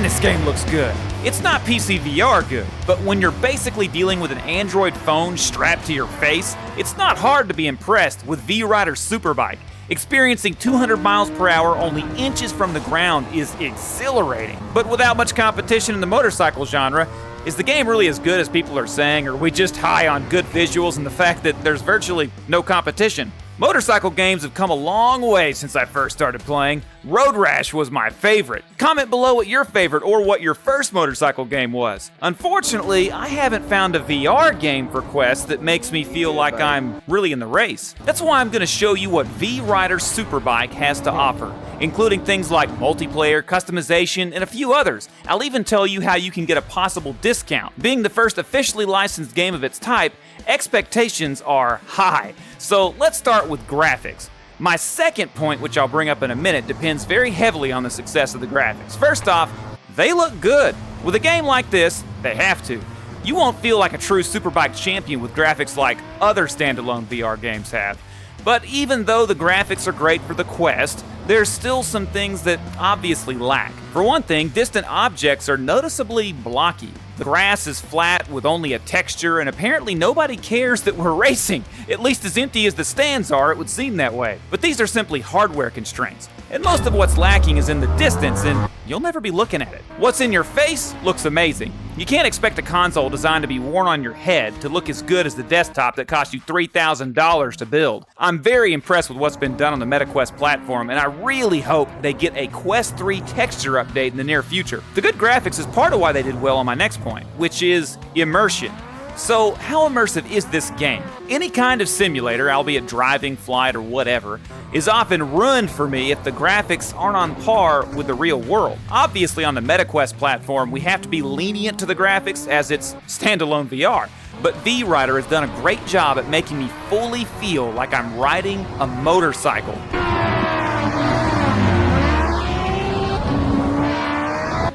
this game looks good. It's not PC VR good, but when you're basically dealing with an Android phone strapped to your face, it's not hard to be impressed with VRider Superbike. Experiencing 200 miles per hour only inches from the ground is exhilarating. But without much competition in the motorcycle genre, is the game really as good as people are saying, or are we just high on good visuals and the fact that there's virtually no competition? Motorcycle games have come a long way since I first started playing. Road Rash was my favorite. Comment below what your favorite or what your first motorcycle game was. Unfortunately, I haven't found a VR game for Quest that makes me feel like I'm really in the race. That's why I'm going to show you what VRider Superbike has to offer, including things like multiplayer, customization, and a few others. I'll even tell you how you can get a possible discount. Being the first officially licensed game of its type, expectations are high. So let's start with graphics. My second point, which I'll bring up in a minute, depends very heavily on the success of the graphics. First off, they look good. With a game like this, they have to. You won't feel like a true Superbike champion with graphics like other standalone VR games have. But even though the graphics are great for the Quest, there's still some things that obviously lack. For one thing, distant objects are noticeably blocky. The grass is flat with only a texture, and apparently nobody cares that we're racing. At least as empty as the stands are, it would seem that way. But these are simply hardware constraints. And most of what's lacking is in the distance, and you'll never be looking at it. What's in your face looks amazing. You can't expect a console designed to be worn on your head to look as good as the desktop that cost you $3,000 to build. I'm very impressed with what's been done on the MetaQuest platform, and I really hope they get a Quest 3 texture update in the near future. The good graphics is part of why they did well on my next point, which is immersion. So, how immersive is this game? Any kind of simulator, albeit driving, flight, or whatever, is often ruined for me if the graphics aren't on par with the real world. Obviously, on the MetaQuest platform, we have to be lenient to the graphics as it's standalone VR. But VRider has done a great job at making me fully feel like I'm riding a motorcycle.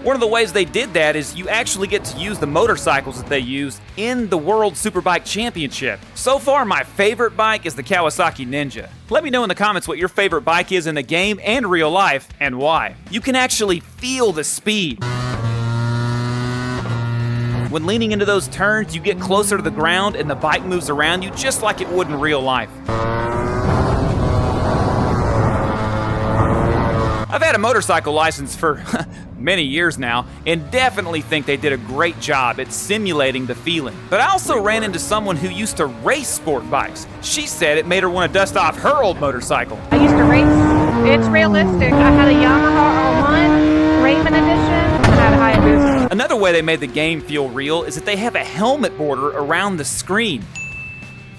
One of the ways they did that is you actually get to use the motorcycles that they use in the World Superbike Championship. So far, my favorite bike is the Kawasaki Ninja. Let me know in the comments what your favorite bike is in the game and real life, and why. You can actually feel the speed. When leaning into those turns, you get closer to the ground and the bike moves around you just like it would in real life. I've had a motorcycle license for many years now, and definitely think they did a great job at simulating the feeling. But I also ran into someone who used to race sport bikes. She said it made her want to dust off her old motorcycle. I used to race. It's realistic. I had a Yamaha R1, Raymond edition, and I had a Hayabusa. Another way they made the game feel real is that they have a helmet border around the screen.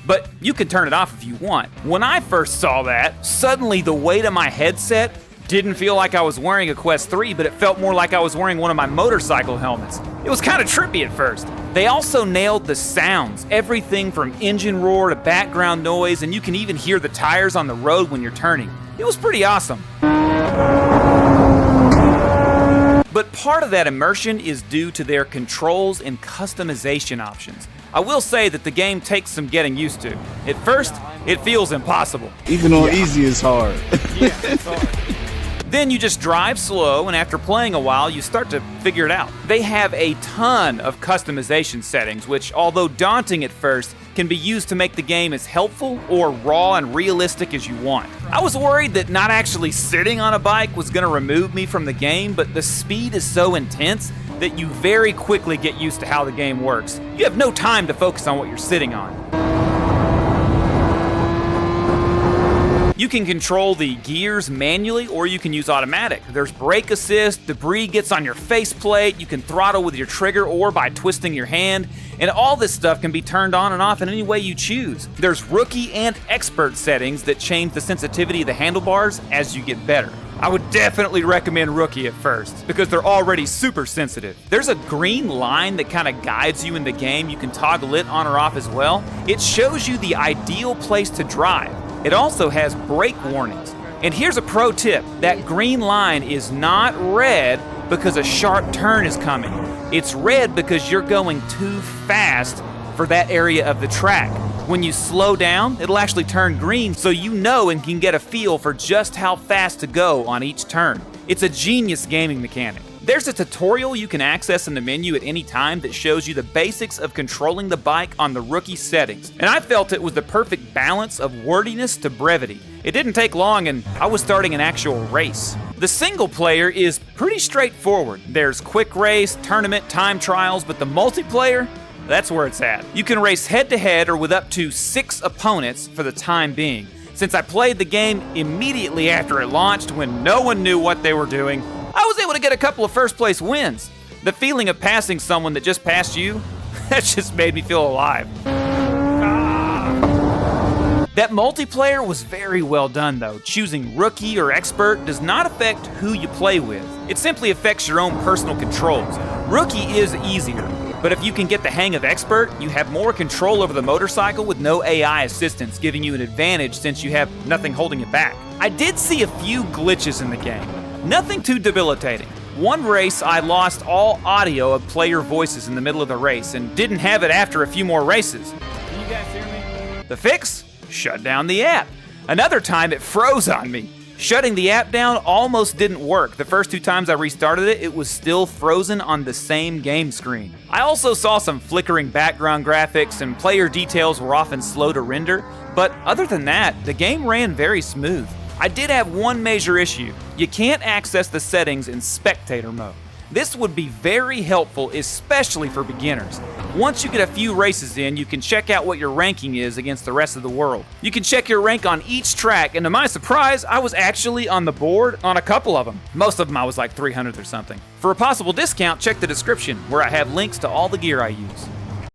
But you can turn it off if you want. When I first saw that, suddenly the weight of my headset didn't feel like I was wearing a Quest 3, but it felt more like I was wearing one of my motorcycle helmets. It was kind of trippy at first. They also nailed the sounds, everything from engine roar to background noise, and you can even hear the tires on the road when you're turning. It was pretty awesome. But part of that immersion is due to their controls and customization options. I will say that the game takes some getting used to. At first, it feels impossible. Even on easy is hard. Yeah, it's hard. Then you just drive slow, and after playing a while, you start to figure it out. They have a ton of customization settings, which, although daunting at first, can be used to make the game as helpful or raw and realistic as you want. I was worried that not actually sitting on a bike was going to remove me from the game, but the speed is so intense that you very quickly get used to how the game works. You have no time to focus on what you're sitting on. You can control the gears manually, or you can use automatic. There's brake assist, debris gets on your faceplate, you can throttle with your trigger or by twisting your hand, and all this stuff can be turned on and off in any way you choose. There's rookie and expert settings that change the sensitivity of the handlebars as you get better. I would definitely recommend rookie at first, because they're already super sensitive. There's a green line that kind of guides you in the game. You can toggle it on or off as well. It shows you the ideal place to drive. It also has brake warnings. And here's a pro tip. That green line is not red because a sharp turn is coming. It's red because you're going too fast for that area of the track. When you slow down, it'll actually turn green so you know and can get a feel for just how fast to go on each turn. It's a genius gaming mechanic. There's a tutorial you can access in the menu at any time that shows you the basics of controlling the bike on the rookie settings, and I felt it was the perfect balance of wordiness to brevity. It didn't take long and I was starting an actual race. The single player is pretty straightforward. There's quick race, tournament, time trials, but the multiplayer, that's where it's at. You can race head-to-head or with up to 6 opponents for the time being. Since I played the game immediately after it launched when no one knew what they were doing, I was able to get a couple of first-place wins. The feeling of passing someone that just passed you, that just made me feel alive. That multiplayer was very well done though. Choosing rookie or expert does not affect who you play with. It simply affects your own personal controls. Rookie is easier, but if you can get the hang of expert, you have more control over the motorcycle with no AI assistance, giving you an advantage since you have nothing holding you back. I did see a few glitches in the game. Nothing too debilitating. One race, I lost all audio of player voices in the middle of the race and didn't have it after a few more races. Can you guys hear me? The fix? Shut down the app. Another time it froze on me. Shutting the app down almost didn't work. The first 2 times I restarted it, it was still frozen on the same game screen. I also saw some flickering background graphics and player details were often slow to render, but other than that, the game ran very smooth. I did have one major issue. You can't access the settings in spectator mode. This would be very helpful, especially for beginners. Once you get a few races in, you can check out what your ranking is against the rest of the world. You can check your rank on each track, and to my surprise, I was actually on the board on a couple of them. Most of them I was like 300th or something. For a possible discount, check the description, where I have links to all the gear I use.